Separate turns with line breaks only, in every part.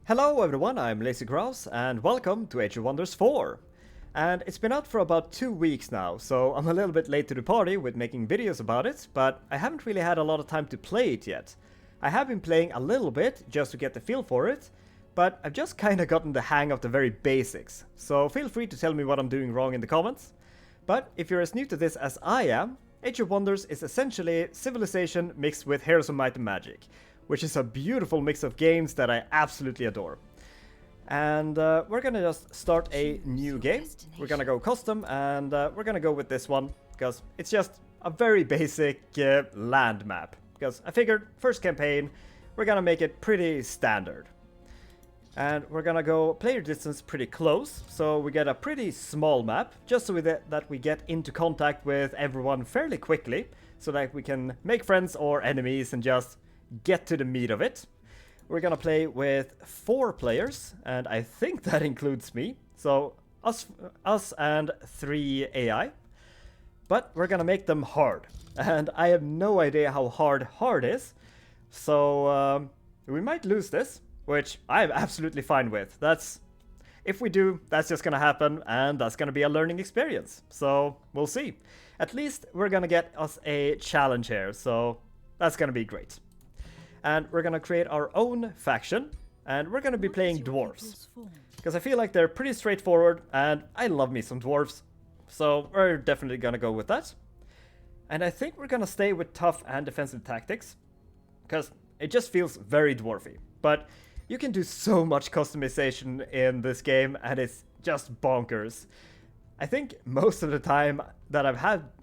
Hello everyone, I'm Lazy Grouse and welcome to Age of Wonders 4. And it's been out for about 2 weeks now, so I'm a little bit late to the party with making videos about it, but I haven't really had a lot of time to play it yet. I have been playing a little bit just to get the feel for it, but I've just kinda gotten the hang of the very basics, so feel free to tell me what I'm doing wrong in the comments. But if you're as new to this as I am, Age of Wonders is essentially Civilization mixed with Heroes of Might and Magic, which is a beautiful mix of games that I absolutely adore. And we're gonna just start a new game. We're gonna go custom, and we're gonna go with this one, because it's just a very basic land map. Because I figured, first campaign, we're gonna make it pretty standard. And we're gonna go player distance pretty close, so we get a pretty small map, just so that we get into contact with everyone fairly quickly, so that we can make friends or enemies and just get to the meat of it. We're gonna play with 4 players, and I think that includes me, so us and 3 AI. But we're gonna make them hard, and I have no idea how hard is, so we might lose this, which I'm absolutely fine with. If we do, that's just gonna happen, and that's gonna be a learning experience, so we'll see. At least we're gonna get us a challenge here, so that's gonna be great. And we're gonna create our own faction, and we're gonna be playing dwarves, because I feel like they're pretty straightforward, and I love me some dwarves, so we're definitely gonna go with that. And I think we're gonna stay with tough and defensive tactics, because it just feels very dwarfy. But you can do so much customization in this game, and it's just bonkers. I think most of the time that I've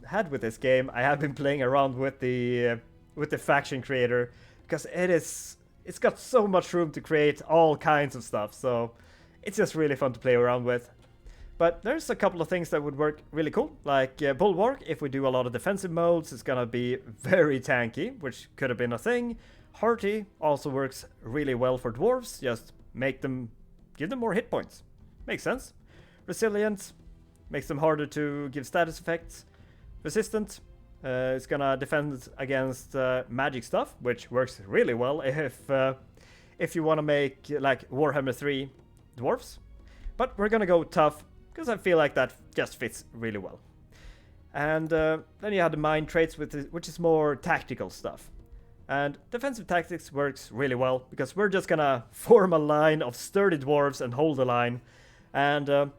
had with this game, I have been playing around with the faction creator, because it's got so much room to create all kinds of stuff, so it's just really fun to play around with. But there's a couple of things that would work really cool, like Bulwark. If we do a lot of defensive modes, it's gonna be very tanky, which could have been a thing. Hearty also works really well for dwarves, just give them more hit points. Makes sense. Resilient makes them harder to give status effects. Resistant, it's gonna defend against magic stuff, which works really well if you want to make like Warhammer 3 dwarves. But we're gonna go tough, because I feel like that just fits really well. And then you have the mind traits, which is more tactical stuff. And defensive tactics works really well, because we're just gonna form a line of sturdy dwarves and hold the line. And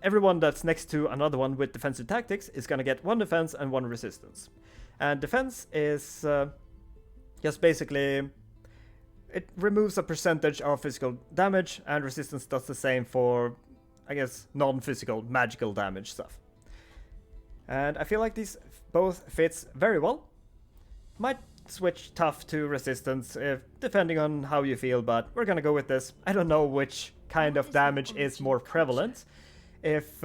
everyone that's next to another one with defensive tactics is gonna get 1 defense and 1 resistance. And defense is just basically, it removes a percentage of physical damage, and resistance does the same for, I guess, non-physical magical damage stuff. And I feel like these both fits very well. Might switch tough to resistance, depending on how you feel, but we're gonna go with this. I don't know which kind of damage is more prevalent. If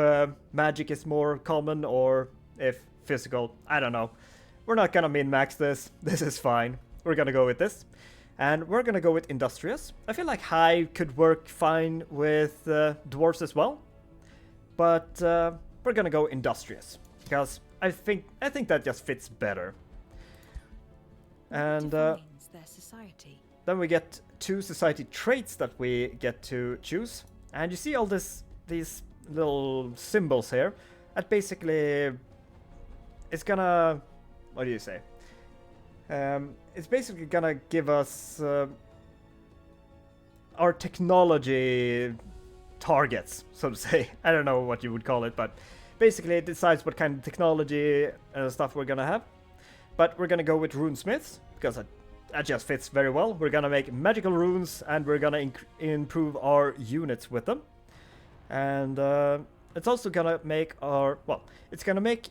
magic is more common or if physical, I don't know. We're not gonna min-max this. This is fine. We're gonna go with this. And we're gonna go with Industrious. I feel like High could work fine with dwarves as well. But we're gonna go Industrious, because I think that just fits better. And then we get 2 society traits that we get to choose. And you see all these little symbols here. That basically it's gonna, what do you say? It's basically gonna give us our technology targets, so to say. I don't know what you would call it, but basically it decides what kind of technology stuff we're gonna have. But we're gonna go with runesmiths, because that just fits very well. We're gonna make magical runes, and we're gonna improve our units with them. And it's also gonna make it's gonna make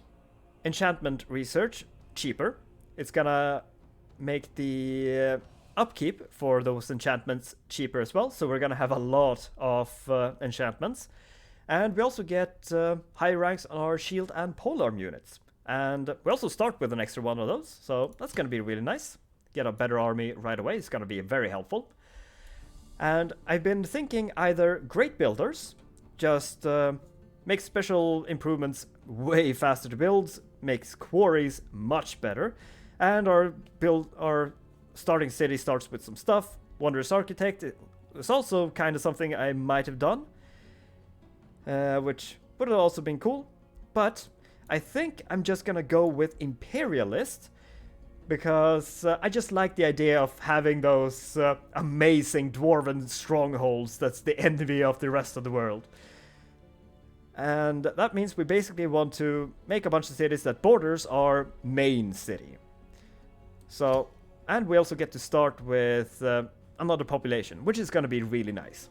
enchantment research cheaper. It's gonna make the upkeep for those enchantments cheaper as well. So we're gonna have a lot of enchantments. And we also get high ranks on our shield and polearm units. And we also start with an extra 1 of those, so that's gonna be really nice. Get a better army right away. It's gonna be very helpful. And I've been thinking either Great Builders, just make special improvements way faster to build, makes quarries much better, and our starting city starts with some stuff. Wondrous Architect, it's also kind of something I might have done, which would have also been cool. But I think I'm just gonna go with Imperialist, because I just like the idea of having those amazing dwarven strongholds that's the enemy of the rest of the world. And that means we basically want to make a bunch of cities that borders our main city. So, and we also get to start with another population, which is going to be really nice.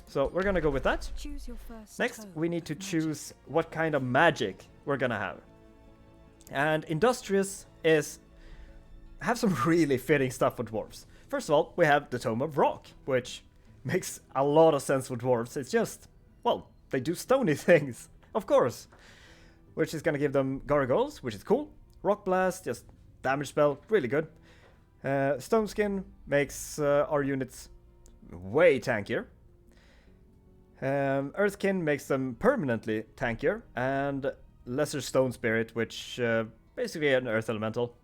So we're going to go with that.
Choose your first
Next, we need to choose what kind of magic we're going to have. And Industrious have some really fitting stuff for dwarves. First of all, we have the Tome of Rock, which makes a lot of sense for dwarves. It's just, well, they do stony things, of course. Which is going to give them gargoyles, which is cool. Rock Blast, just damage spell, really good. Stone Skin makes our units way tankier. Earthkin makes them permanently tankier. And Lesser Stone Spirit, which basically an Earth Elemental.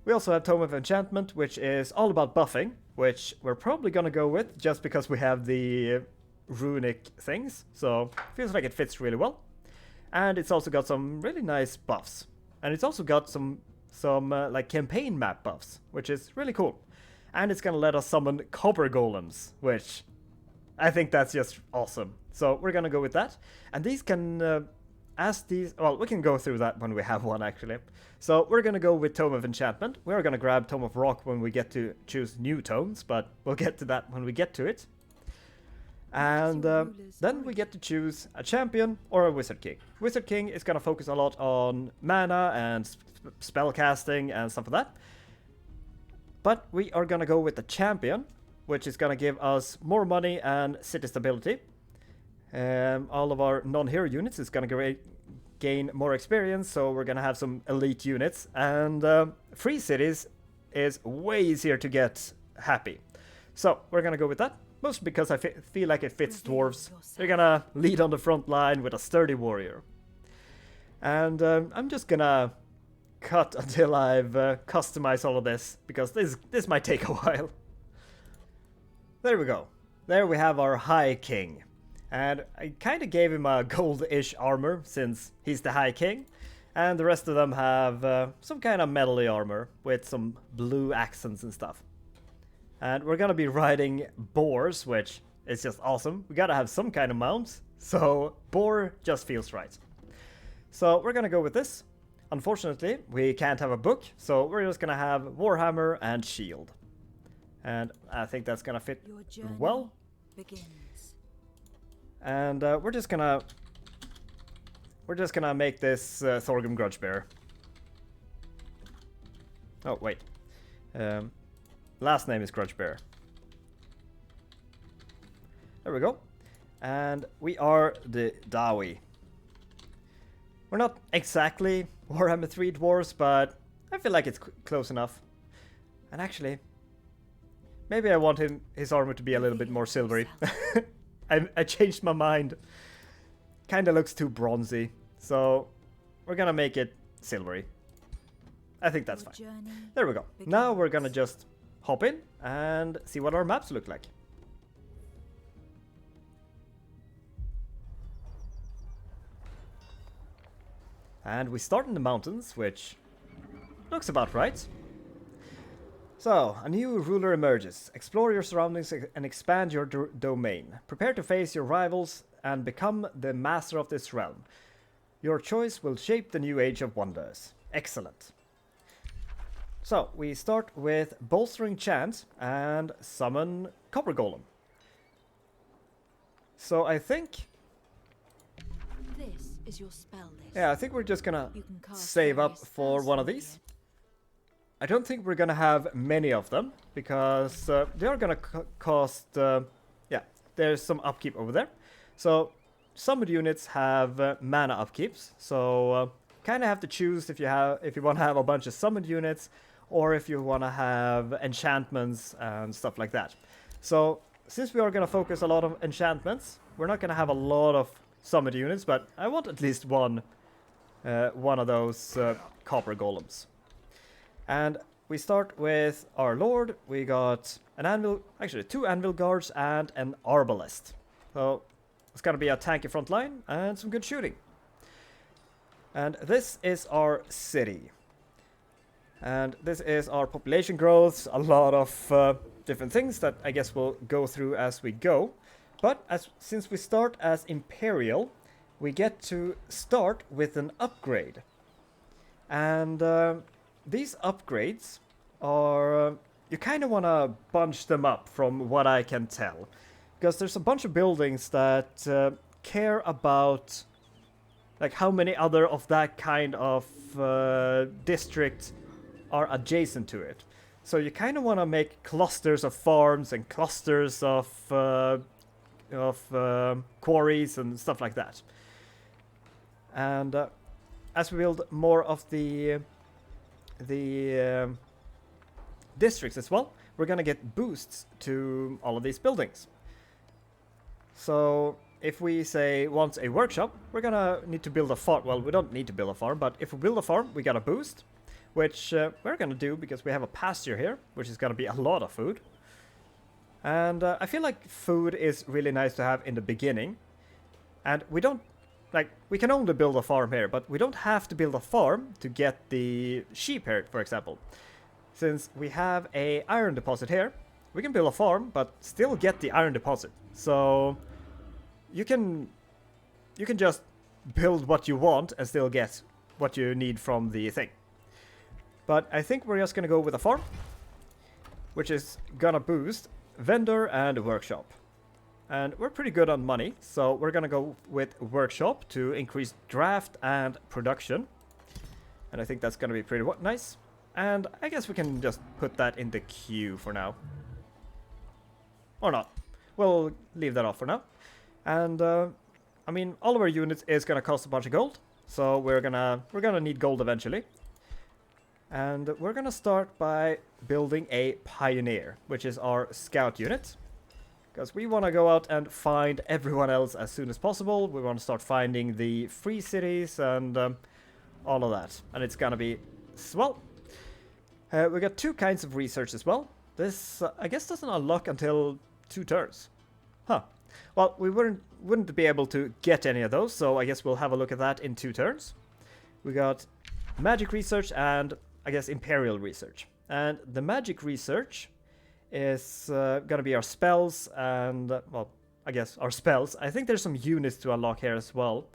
We also have Tome of Enchantment, which is all about buffing, which we're probably going to go with just because we have the runic things, so feels like it fits really well. And it's also got some really nice buffs, and it's also got some like campaign map buffs, which is really cool. And it's gonna let us summon copper golems, which I think that's just awesome. So we're gonna go with that. And these can well, we can go through that when we have one, actually. So we're gonna go with Tome of Enchantment. We're gonna grab Tome of Rock when we get to choose new tomes, but we'll get to that when we get to it. And then we get to choose a champion or a Wizard King. Wizard King is going to focus a lot on mana and spell casting and stuff like that. But we are going to go with the champion, which is going to give us more money and city stability. All of our non-hero units is going to gain more experience, so we're going to have some elite units. And free cities is way easier to get happy. So we're going to go with that. Mostly because I feel like it fits dwarves. They're gonna lead on the front line with a sturdy warrior. And I'm just gonna cut until I've customized all of this, because this might take a while. There we go. There we have our High King. And I kind of gave him a gold-ish armor, since he's the High King. And the rest of them have some kind of metal-y armor with some blue accents and stuff. And we're gonna be riding boars, which is just awesome. We gotta have some kind of mount, so boar just feels right. So we're gonna go with this. Unfortunately, we can't have a book, so we're just gonna have Warhammer and Shield. And I think that's gonna fit well.
Begins.
And we're just gonna make this Thorgrim Grudgebearer. Oh wait. Last name is Grudgebearer. There we go. And we are the Dawi. We're not exactly Warhammer 3 dwarves, but I feel like it's close enough. And actually, maybe I want his armor to be a little bit more silvery. I changed my mind. Kinda looks too bronzy, so we're gonna make it silvery. I think that's fine. There we go. Now we're gonna just hop in and see what our maps look like. And we start in the mountains, which looks about right. So, a new ruler emerges. Explore your surroundings and expand your domain. Prepare to face your rivals and become the master of this realm. Your choice will shape the new age of wonders. Excellent. So, we start with Bolstering Chant and summon Copper Golem. So I think...
This is your spell list.
Yeah, I think we're just gonna save up for one of these. I don't think we're gonna have many of them, because they are gonna cost... yeah, there's some upkeep over there. So, some of the units have mana upkeeps, so kind of have to choose if you want to have a bunch of summoned units, or if you want to have enchantments and stuff like that. So, since we are going to focus a lot on enchantments, we're not going to have a lot of summoned units, but I want at least one of those copper golems. And we start with our lord. We got an anvil, actually 2 anvil guards and an arbalest. So it's gonna be a tanky front line and some good shooting. And this is our city. And this is our population growth, a lot of different things that I guess we'll go through as we go. But since we start as Imperial, we get to start with an upgrade. And these upgrades are, you kind of want to bunch them up from what I can tell. Because there's a bunch of buildings that care about like how many other of that kind of district are adjacent to it. So you kind of want to make clusters of farms and clusters of quarries and stuff like that. And as we build more of the districts as well, we're gonna get boosts to all of these buildings. So if we say want a workshop, we're gonna need to build a farm. Well, we don't need to build a farm, but if we build a farm, we got a boost, which we're gonna do because we have a pasture here, which is gonna be a lot of food. And I feel like food is really nice to have in the beginning. And we don't, like, we can only build a farm here, but we don't have to build a farm to get the sheep here, for example. Since we have a iron deposit here, we can build a farm, but still get the iron deposit. So you can just build what you want and still get what you need from the thing. But I think we're just gonna go with a farm, which is gonna boost vendor and workshop. And we're pretty good on money, so we're gonna go with workshop to increase draft and production. And I think that's gonna be pretty nice. And I guess we can just put that in the queue for now. Or not. We'll leave that off for now. And I mean, all of our units is gonna cost a bunch of gold, so we're gonna need gold eventually. And we're gonna start by building a pioneer, which is our scout unit. Because we want to go out and find everyone else as soon as possible. We want to start finding the free cities and all of that. And it's gonna be swell. We got 2 kinds of research as well. This, I guess, doesn't unlock until 2 turns. Huh. Well, we wouldn't be able to get any of those, so I guess we'll have a look at that in 2 turns. We got magic research and, I guess, imperial research. And the magic research is gonna be our spells and, well, I guess our spells. I think there's some units to unlock here as well.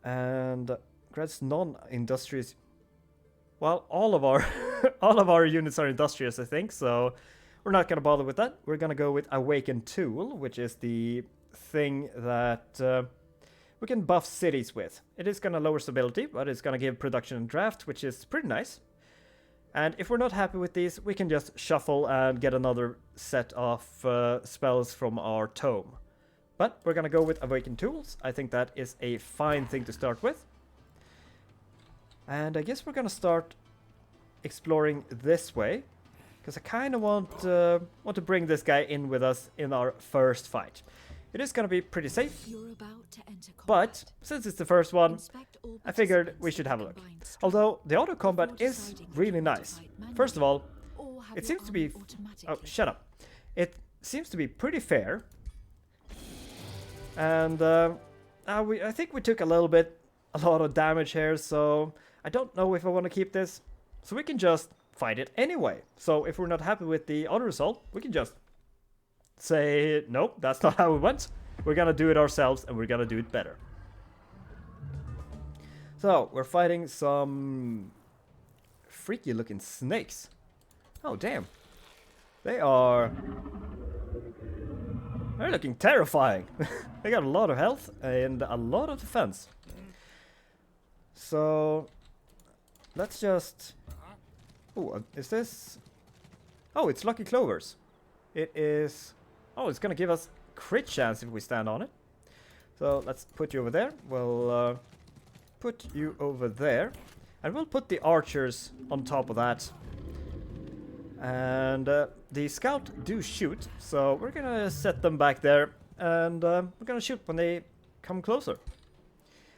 And grants non-industrious. Well, all of our all of our units are industrious, I think, so we're not gonna bother with that. We're gonna go with Awakened Tool, which is the thing that we can buff cities with. It is gonna lower stability, but it's gonna give production and draft, which is pretty nice. And if we're not happy with these, we can just shuffle and get another set of spells from our tome. But we're gonna go with Awakened Tools. I think that is a fine thing to start with. And I guess we're gonna start exploring this way, because I kind of want to bring this guy in with us in our first fight. It is gonna be pretty safe, but since it's the first one, I figured we should have a look. Although the auto combat is really nice. First of all, it seems to be... Oh, shut up. It seems to be pretty fair. And I think we took a lot of damage here, so I don't know if I want to keep this. So we can just fight it anyway. So if we're not happy with the auto result, we can just say, nope, that's not how it went. We're gonna do it ourselves, and we're gonna do it better. So, we're fighting some freaky looking snakes. Oh, damn. They're looking terrifying. They got a lot of health and a lot of defense. So, let's just... Oh, is this... Oh, it's Lucky Clovers. It is... Oh, it's gonna give us crit chance if we stand on it. So, let's put you over there. We'll put you over there. And we'll put the archers on top of that. And the scout do shoot, so we're gonna set them back there. And we're gonna shoot when they come closer.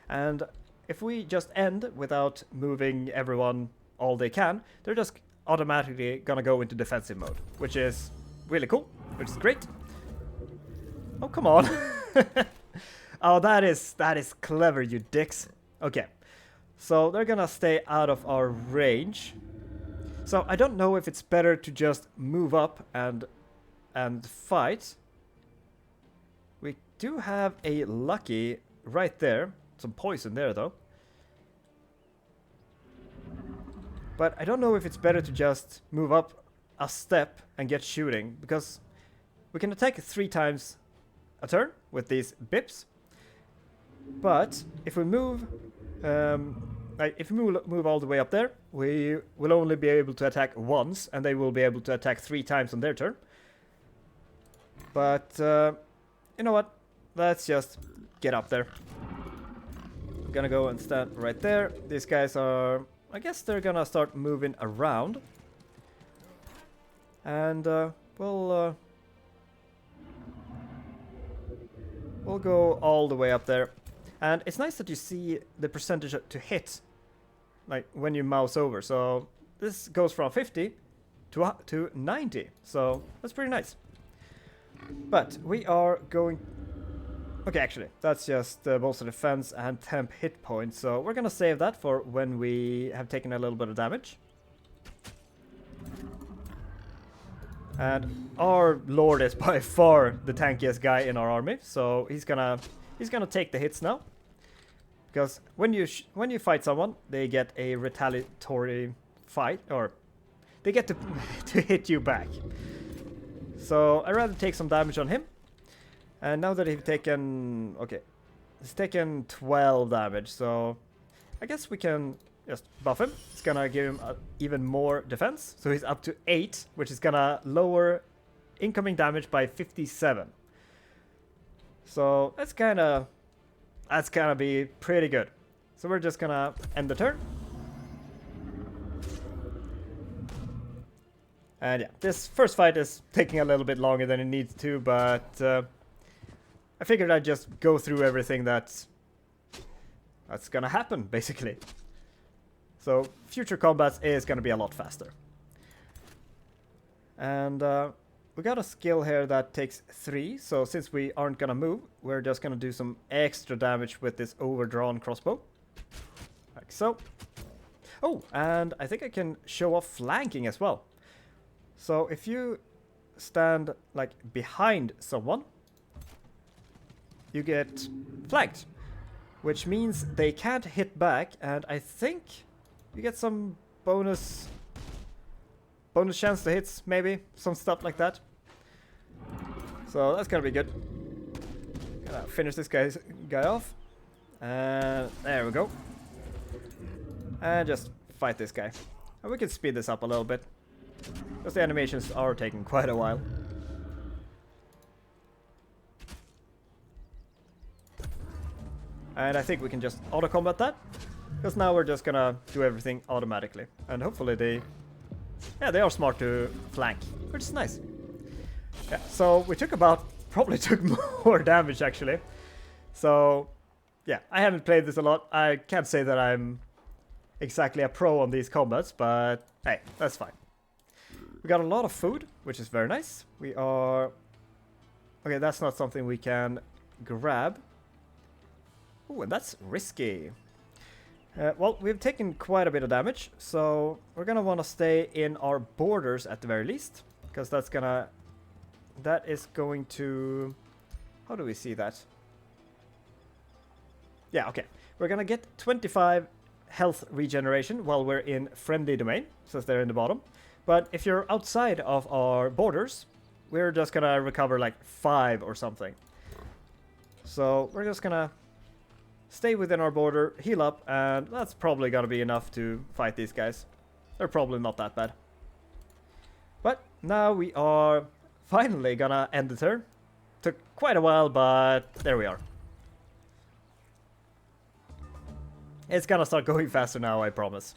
And if we just end without moving everyone all they can, they're just automatically gonna go into defensive mode, which is really cool, which is great. Oh, come on. Oh, that is clever, you dicks. Okay, so they're gonna stay out of our range. So I don't know if it's better to just move up and fight. We do have a lucky right there. Some poison there, though. But I don't know if it's better to just move up a step and get shooting, because we can attack 3 times a turn with these bips. But if we move, move all the way up there, we will only be able to attack once, and they will be able to attack 3 times on their turn. But you know what? Let's just get up there. I'm gonna go and stand right there. These guys are, I guess they're gonna start moving around, and we'll go all the way up there. And it's nice that you see the percentage to hit, like when you mouse over. So this goes from 50 to 90. So that's pretty nice. But we are going... Okay, actually, that's just bolster defense and temp hit points. So we're gonna save that for when we have taken a little bit of damage. And our lord is by far the tankiest guy in our army, so he's gonna take the hits now. Because when you fight someone, they get a retaliatory fight, or they get to hit you back. So I'd rather take some damage on him. And now that he's taken... Okay. He's taken 12 damage, so... I guess we can just buff him. It's gonna give him even more defense. So he's up to 8, which is gonna lower incoming damage by 57. So that's gonna be pretty good. So we're just gonna end the turn. And yeah, this first fight is taking a little bit longer than it needs to, but I figured I'd just go through everything that's gonna happen, basically. So future combats is gonna be a lot faster. And we got a skill here that takes 3, so since we aren't gonna move, we're just gonna do some extra damage with this overdrawn crossbow. Like so. Oh, and I think I can show off flanking as well. So if you stand like behind someone, you get flanked, which means they can't hit back, and I think you get some bonus chance to hits, maybe some stuff like that. So that's gonna be good. Gonna finish this guy off, and there we go. And just fight this guy, and we can speed this up a little bit, because the animations are taking quite a while. And I think we can just auto-combat that, because now we're just gonna do everything automatically. And hopefully they are smart to flank, which is nice. Yeah, so we probably took more damage actually. So yeah, I haven't played this a lot. I can't say that I'm exactly a pro on these combats, but hey, that's fine. We got a lot of food, which is very nice. We are... Okay, that's not something we can grab. Ooh, and that's risky. Well, we've taken quite a bit of damage, so we're gonna want to stay in our borders at the very least, because that is going to... How do we see that? Yeah, okay. We're gonna get 25 health regeneration while we're in friendly domain, since they're in the bottom. But if you're outside of our borders, we're just gonna recover like 5 or something. So we're just gonna stay within our border, heal up, and that's probably gonna be enough to fight these guys. They're probably not that bad. But now we are finally gonna end the turn. Took quite a while, but there we are. It's gonna start going faster now, I promise.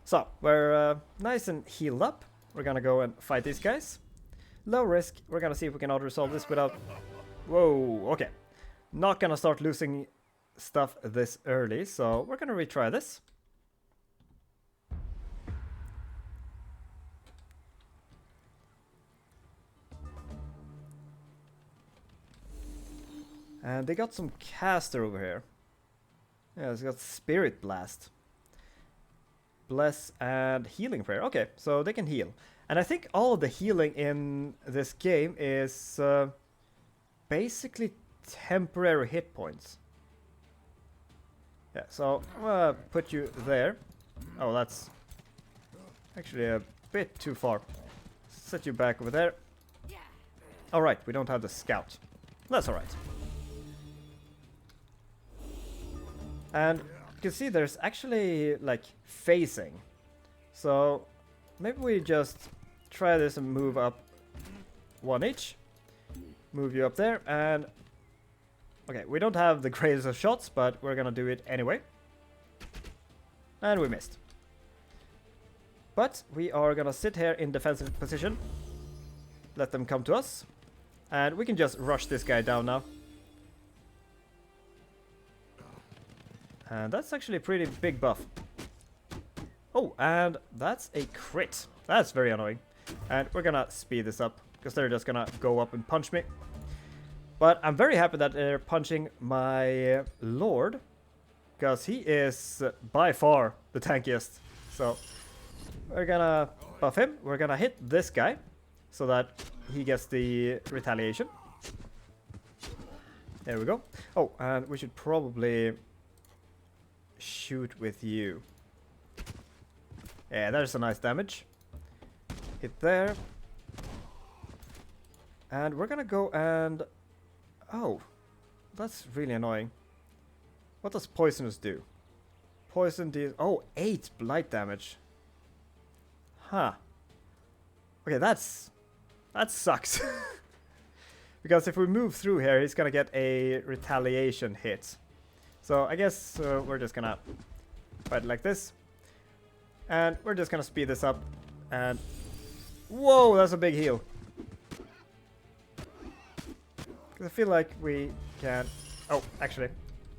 So, we're nice and healed up. We're gonna go and fight these guys. Low risk. We're gonna see if we can auto-resolve this without... Whoa, okay. Not gonna start losing stuff this early, so we're gonna retry this. And they got some caster over here. Yeah, it's got Spirit Blast. Bless and Healing Prayer. Okay, so they can heal. And I think all of the healing in this game is basically temporary hit points. Yeah, so I'm gonna put you there. Oh, that's actually a bit too far. Set you back over there. Alright, we don't have the scout. That's alright. And you can see there's actually like phasing. So maybe we just try this and move up one each. Move you up there and... Okay, we don't have the greatest of shots, but we're gonna do it anyway. And we missed. But we are gonna sit here in defensive position. Let them come to us. And we can just rush this guy down now. And that's actually a pretty big buff. Oh, and that's a crit. That's very annoying. And we're gonna speed this up, because they're just gonna go up and punch me. But I'm very happy that they're punching my lord, because he is by far the tankiest. So we're gonna buff him. We're gonna hit this guy, so that he gets the retaliation. There we go. Oh, and we should probably shoot with you. Yeah, there's a nice damage. Hit there. And we're gonna go and... Oh, that's really annoying. What does poisonous do? Poison deals... Oh, 8 blight damage. Huh. Okay, that sucks. Because if we move through here, he's gonna get a retaliation hit. So I guess we're just gonna fight like this. And we're just gonna speed this up. And... Whoa, that's a big heal. I feel like we can... Oh, actually,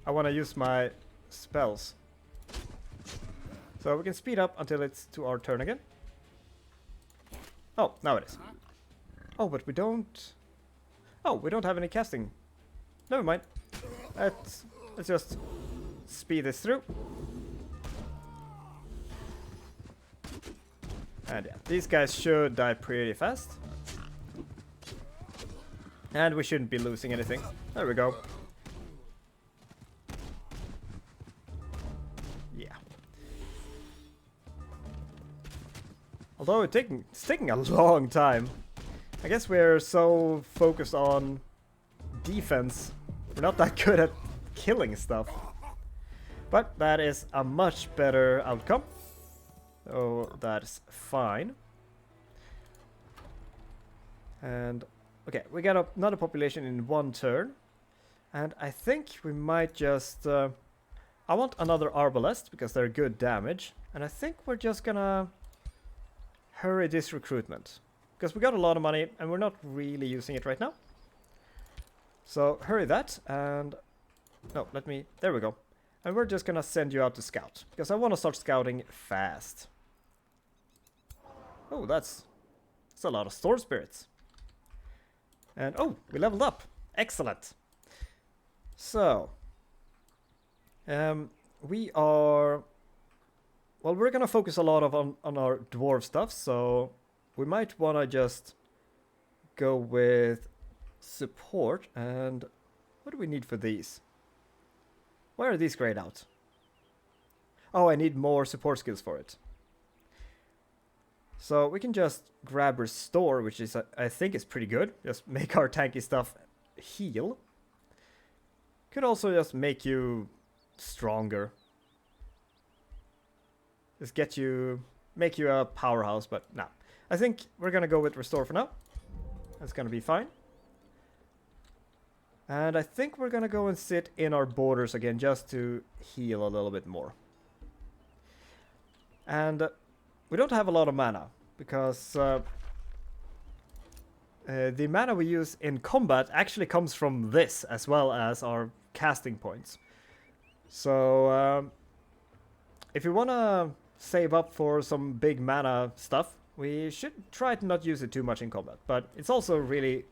I want to use my spells. So we can speed up until it's to our turn again. Oh, now it is. Oh, but we don't... Oh, we don't have any casting. Never mind. Let's just speed this through. And yeah, these guys should die pretty fast. And we shouldn't be losing anything. There we go. Yeah. Although it's taking a long time. I guess we're so focused on defense. We're not that good at killing stuff. But that is a much better outcome. So that's fine. And... Okay, we got another population in one turn. And I think we might just... I want another Arbalest, because they're good damage. And I think we're just gonna hurry this recruitment. Because we got a lot of money, and we're not really using it right now. So, hurry that, and... No, let me... There we go. And we're just gonna send you out to scout. Because I want to start scouting fast. Oh, that's a lot of storm spirits. And oh, we leveled up. Excellent. So, we are... Well, we're gonna focus a lot on our dwarf stuff, so we might wanna just go with support. And what do we need for these? Why are these grayed out? Oh, I need more support skills for it. So we can just grab restore, which is I think is pretty good. Just make our tanky stuff heal. Could also just make you stronger. Just make you a powerhouse, but no. I think we're gonna go with restore for now. That's gonna be fine. And I think we're gonna go and sit in our borders again just to heal a little bit more. And we don't have a lot of mana, because the mana we use in combat actually comes from this, as well as our casting points. So if you want to save up for some big mana stuff, we should try to not use it too much in combat. But it's also really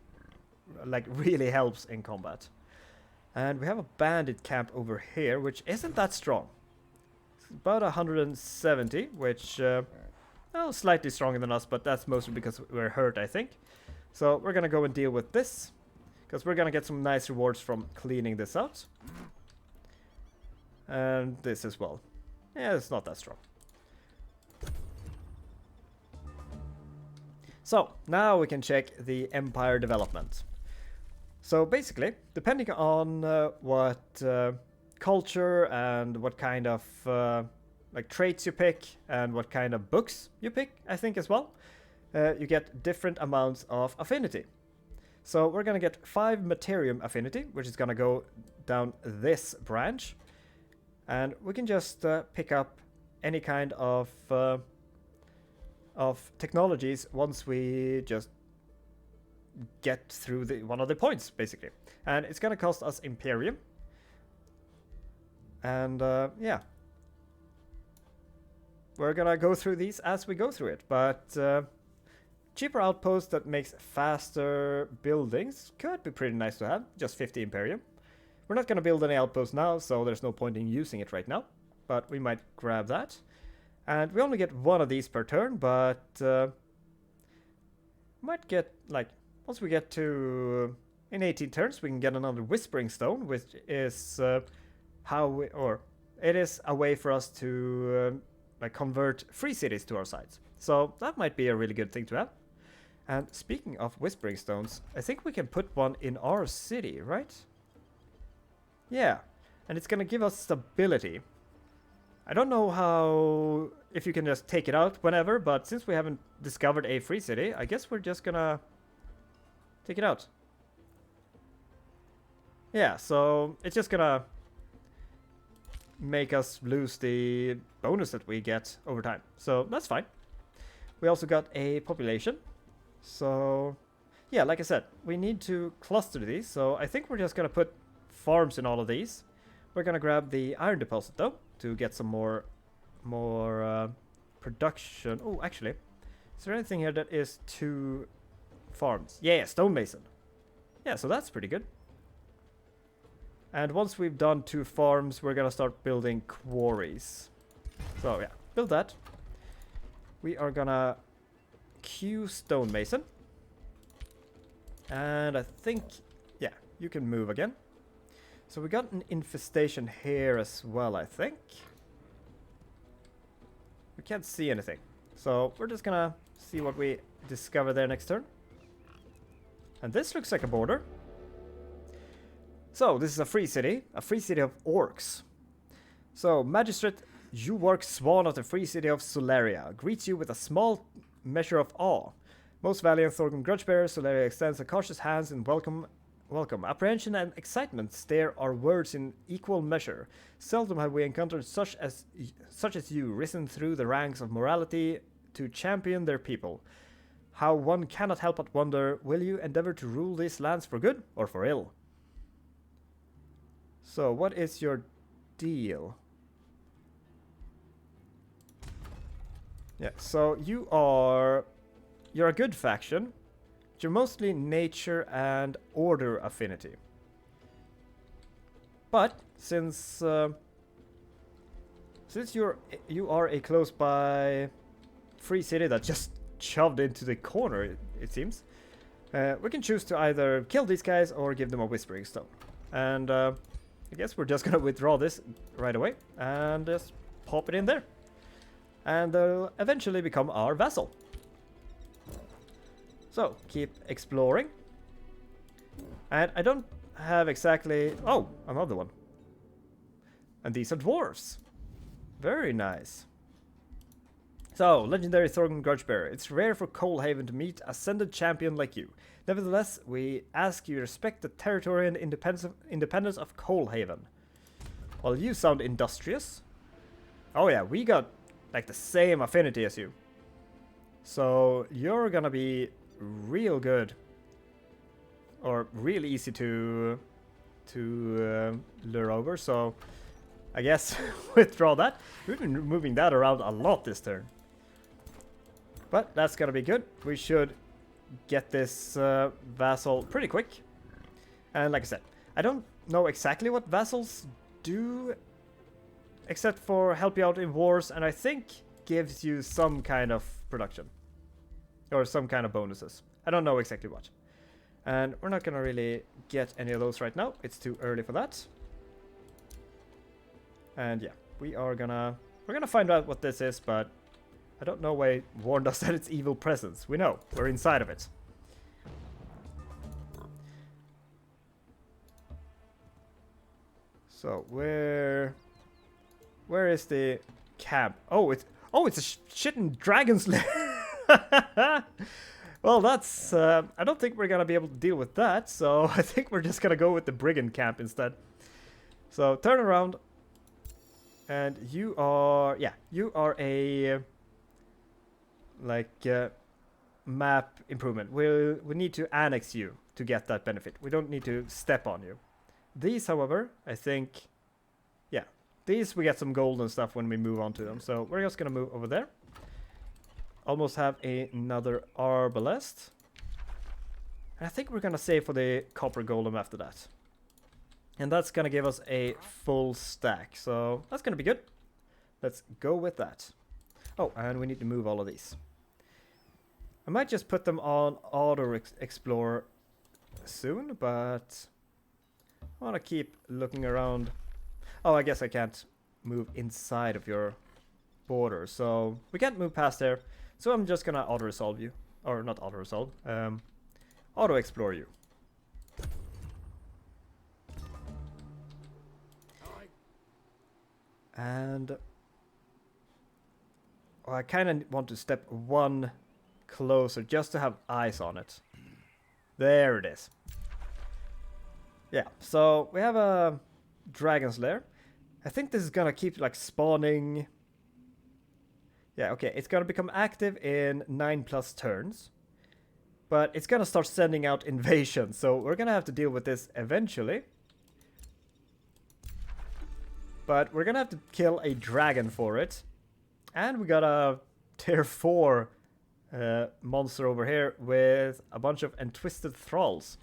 helps in combat. And we have a bandit camp over here, which isn't that strong. It's about 170, which, well, slightly stronger than us, but that's mostly because we're hurt, I think. So we're gonna go and deal with this, because we're gonna get some nice rewards from cleaning this out. And this as well. Yeah, it's not that strong. So, now we can check the empire development. So basically, depending on what culture and what kind of like traits you pick and what kind of books you pick, I think as well, you get different amounts of affinity. So we're gonna get 5 Materium affinity, which is gonna go down this branch, and we can just pick up any kind of technologies once we just get through one of the points, basically. And it's gonna cost us Imperium. And yeah, we're gonna go through these as we go through it, but cheaper outpost that makes faster buildings could be pretty nice to have. Just 50 Imperium. We're not gonna build any outposts now, so there's no point in using it right now, but we might grab that. And we only get 1 of these per turn, but might get, like, once we get to in 18 turns, we can get another Whispering Stone, which is it is a way for us to like convert free cities to our sides. So that might be a really good thing to have. And speaking of Whispering Stones, I think we can put one in our city, right? Yeah, and it's gonna give us stability. I don't know if you can just take it out whenever, but since we haven't discovered a free city, I guess we're just gonna take it out. Yeah, so it's just gonna make us lose the bonus that we get over time. So that's fine. We also got a population. So yeah, like I said, we need to cluster these. So I think we're just gonna put farms in all of these. We're gonna grab the iron deposit though to get some more production. Oh, actually, is there anything here that is 2 farms? Yeah, stonemason. Yeah, so that's pretty good. And once we've done 2 farms, we're gonna start building quarries. So yeah, build that. We are gonna queue stonemason. And I think, yeah, you can move again. So we got an infestation here as well, I think. We can't see anything. So we're just gonna see what we discover there next turn. And this looks like a border. So this is a free city of orcs. So Magistrate Juwark Swan of the free city of Solaria greets you with a small measure of awe. Most valiant Thorgun Grudgebearer, Solaria extends a cautious hands in welcome. Apprehension and excitement stare our words in equal measure. Seldom have we encountered such as you risen through the ranks of morality to champion their people. How one cannot help but wonder, will you endeavor to rule these lands for good or for ill? So, what is your deal? Yeah, so you're a good faction. You're mostly nature and order affinity. But since you are a close by free city that just shoved into the corner, it seems, we can choose to either kill these guys or give them a Whispering Stone. And I guess we're just gonna withdraw this right away and just pop it in there. And they'll eventually become our vassal. So, keep exploring. And I don't have exactly... Oh, another one. And these are dwarves. Very nice. So, legendary Thorgun Grudgebearer. It's rare for Coalhaven to meet ascended champion like you. Nevertheless, we ask you respect the territory and independence of Coalhaven. Well, you sound industrious. Oh yeah, we got like the same affinity as you. So, you're gonna be real good, or real easy to lure over, so I guess withdraw that. We've been moving that around a lot this turn, but that's gonna be good. We should get this vassal pretty quick. And like I said, I don't know exactly what vassals do, except for help you out in wars, and I think gives you some kind of production. Or some kind of bonuses. I don't know exactly what. And we're not gonna really get any of those right now. It's too early for that. And yeah, we're gonna find out what this is, but I don't know why it warned us that it's evil presence. We know. We're inside of it. So where is the camp? Oh, it's a shitting dragon's lair. Well, that's I don't think we're gonna be able to deal with that, so I think we're just gonna go with the brigand camp instead. So turn around, and you are a map improvement. We need to annex you to get that benefit. We don't need to step on you. These, however, I think, yeah, these we get some gold and stuff when we move on to them. So we're just gonna move over there. Almost have another arbalest. And I think we're gonna save for the copper golem after that. And that's gonna give us a full stack. So that's gonna be good. Let's go with that. Oh, and we need to move all of these. I might just put them on auto explore soon, but I want to keep looking around. Oh, I guess I can't move inside of your border, so we can't move past there. So I'm just gonna auto-resolve you. Or not auto-resolve, auto-explore you. And I kind of want to step one closer just to have eyes on it. There it is. Yeah, so we have a dragon's lair. I think this is gonna keep like spawning. Yeah, okay, it's gonna become active in 9+ turns. But it's gonna start sending out invasions, so we're gonna have to deal with this eventually. But we're gonna have to kill a dragon for it. And we got a tier 4 monster over here with a bunch of entwisted thralls.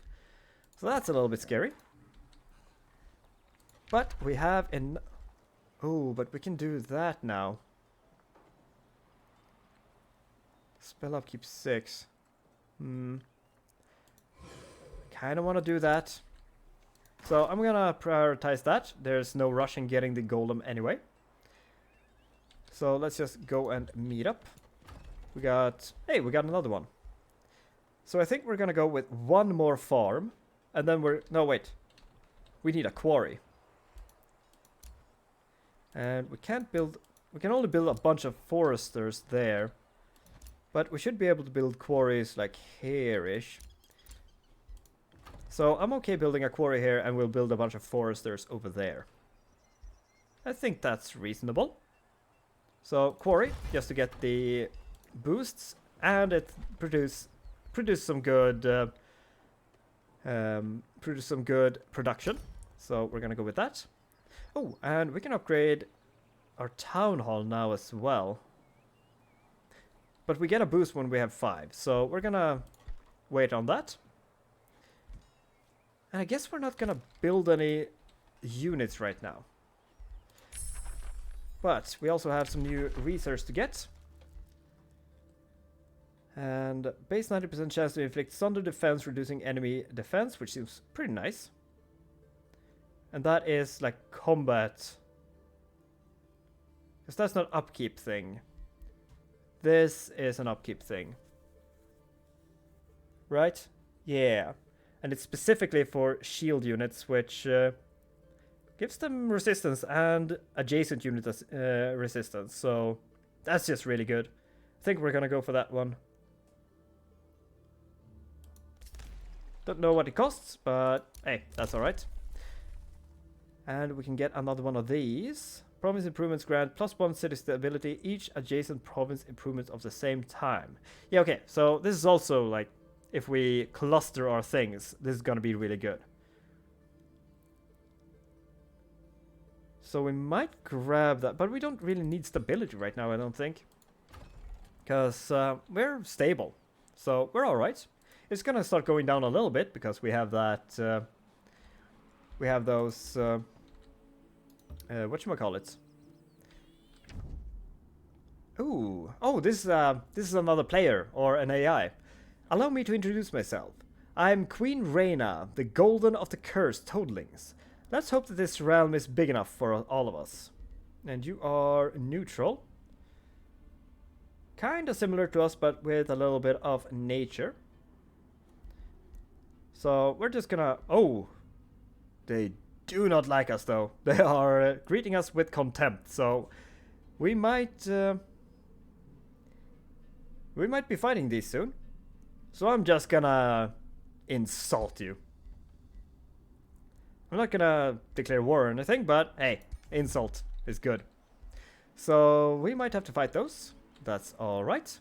So that's a little bit scary. But we have an... Oh, but we can do that now. Spell upkeep 6. Kind of want to do that. So I'm gonna prioritize that. There's no rush in getting the golem anyway. So let's just go and meet up. We got... Hey, we got another one. So I think we're gonna go with one more farm. And then we're... No, wait. We need a quarry. And we can't build... We can only build a bunch of foresters there. But we should be able to build quarries like here-ish. So I'm okay building a quarry here, and we'll build a bunch of foresters over there. I think that's reasonable. So quarry, just to get the boosts, and it produce some good production. So we're gonna go with that. Oh, and we can upgrade our town hall now as well. But we get a boost when we have 5, so we're gonna wait on that. And I guess we're not gonna build any units right now. But we also have some new research to get. And base 90% chance to inflict thunder defense, reducing enemy defense, which seems pretty nice. And that is like combat. Because that's not upkeep thing. This is an upkeep thing. Right? Yeah. And it's specifically for shield units, which gives them resistance and adjacent units resistance. So that's just really good. I think we're gonna go for that one. Don't know what it costs, but hey, that's alright. And we can get another one of these. Province improvements grant +1 city stability, each adjacent province improvement of the same time. Yeah, okay, so this is also like, if we cluster our things, this is gonna be really good. So we might grab that, but we don't really need stability right now, I don't think. Because we're stable, so we're alright. It's gonna start going down a little bit, because we have that We have those, whatchamacallit? Ooh, oh, this is another player, or an AI. Allow me to introduce myself. I'm Queen Reyna, the Golden of the Cursed Toadlings. Let's hope that this realm is big enough for all of us. And you are neutral. Kinda similar to us, but with a little bit of nature. So we're just gonna... Oh! They do not like us, though. They are greeting us with contempt, so... We might be fighting these soon. So I'm just gonna... insult you. I'm not gonna declare war or anything, but hey, insult is good. So we might have to fight those. That's alright.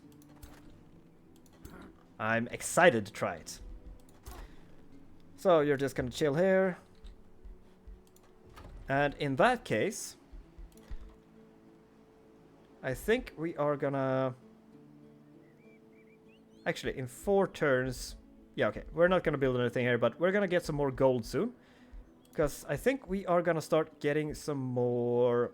I'm excited to try it. So you're just gonna chill here. And in that case, I think we are gonna... Actually, in 4 turns... Yeah, okay, we're not gonna build anything here, but we're gonna get some more gold soon. Because I think we are gonna start getting some more...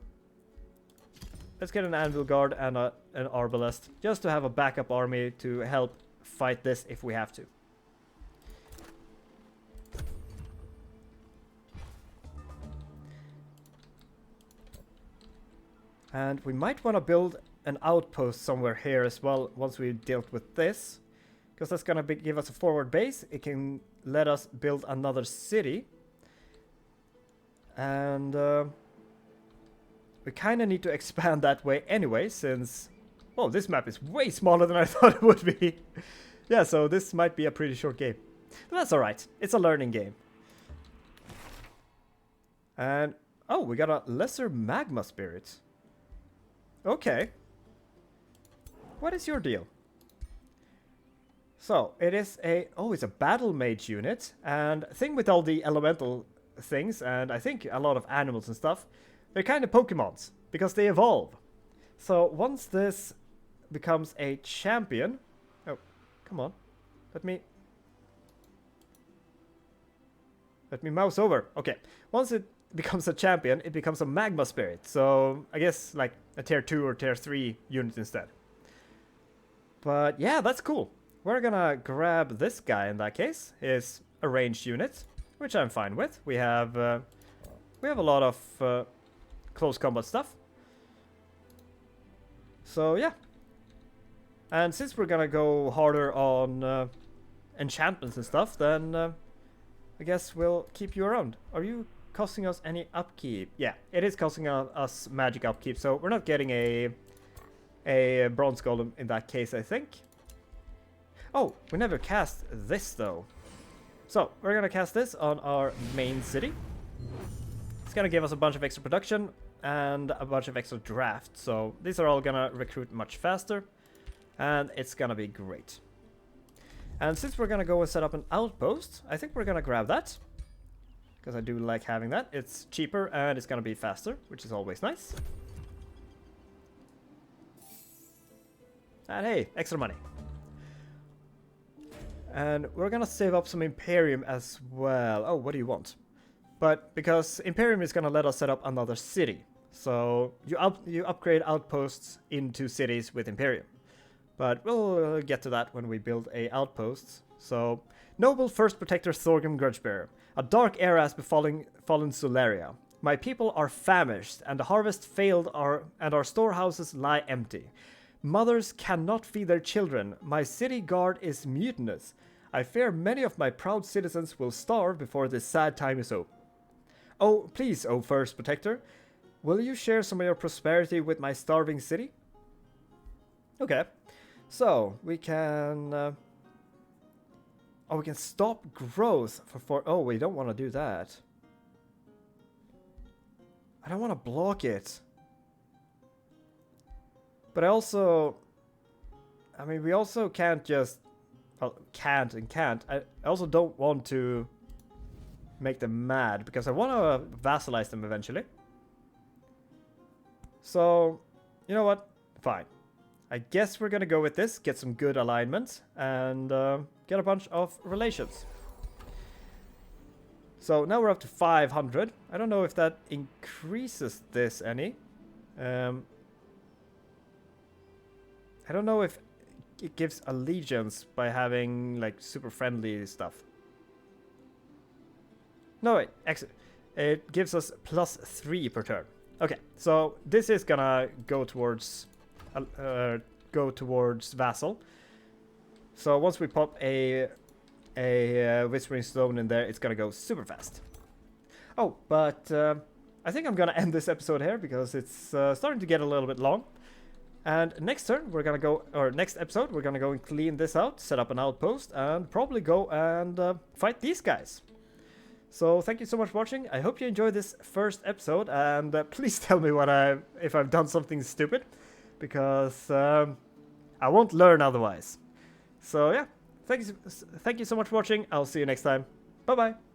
Let's get an anvil guard and an arbalest, just to have a backup army to help fight this if we have to. And we might want to build an outpost somewhere here as well once we've dealt with this. Because that's going to give us a forward base. It can let us build another city. And we kind of need to expand that way anyway, since... Oh, this map is way smaller than I thought it would be. Yeah, so this might be a pretty short game. But that's alright. It's a learning game. And... Oh, we got a lesser magma spirit. Okay. What is your deal? So, it is a... Oh, it's a battle mage unit. And thing with all the elemental things, and I think a lot of animals and stuff, they're kind of Pokemons, because they evolve. So, once this becomes a champion... Oh, come on. Let me mouse over. Okay. Once it becomes a champion, it becomes a magma spirit. So, I guess like a tier 2 or tier 3 unit instead. But yeah, that's cool. We're gonna grab this guy in that case. Is a ranged unit, which I'm fine with. We have a lot of close combat stuff. So yeah. And since we're gonna go harder on enchantments and stuff, then I guess we'll keep you around. Are you costing us any upkeep? Yeah, it is costing us magic upkeep, so we're not getting a bronze golem in that case, I think. Oh, we never cast this though. So, we're gonna cast this on our main city. It's gonna give us a bunch of extra production and a bunch of extra draft, so these are all gonna recruit much faster, and it's gonna be great. And since we're gonna go and set up an outpost, I think we're gonna grab that. Because I do like having that. It's cheaper and it's gonna be faster, which is always nice. And hey, extra money. And we're gonna save up some Imperium as well. Oh, what do you want? But because Imperium is gonna let us set up another city. So you upgrade outposts into cities with Imperium. But we'll get to that when we build a outpost. So, Noble First Protector Thorgrim Grudgebearer. A dark era has fallen Solaria. My people are famished, and the harvest failed, and our storehouses lie empty. Mothers cannot feed their children. My city guard is mutinous. I fear many of my proud citizens will starve before this sad time is over. Oh, please, O First Protector, will you share some of your prosperity with my starving city? Okay. So, we can... we can stop growth for 4... Oh, we don't want to do that. I don't want to block it. But I also... I mean, we also can't just... Well, can't and can't. I also don't want to make them mad, because I want to vassalize them eventually. So, you know what? Fine. I guess we're gonna go with this, get some good alignment, and get a bunch of relations. So now we're up to 500. I don't know if that increases this any. I don't know if it gives allegiance by having like super friendly stuff. No, wait, it gives us +3 per turn. Okay, so this is gonna go towards Vassal. So once we pop a Whispering Stone in there, it's gonna go super fast. Oh, but I think I'm gonna end this episode here because it's starting to get a little bit long. And next episode, we're gonna go and clean this out, set up an outpost, and probably go and fight these guys. So thank you so much for watching. I hope you enjoyed this first episode, and please tell me if I've done something stupid, because I won't learn otherwise. So yeah, thank you so much for watching. I'll see you next time. Bye bye.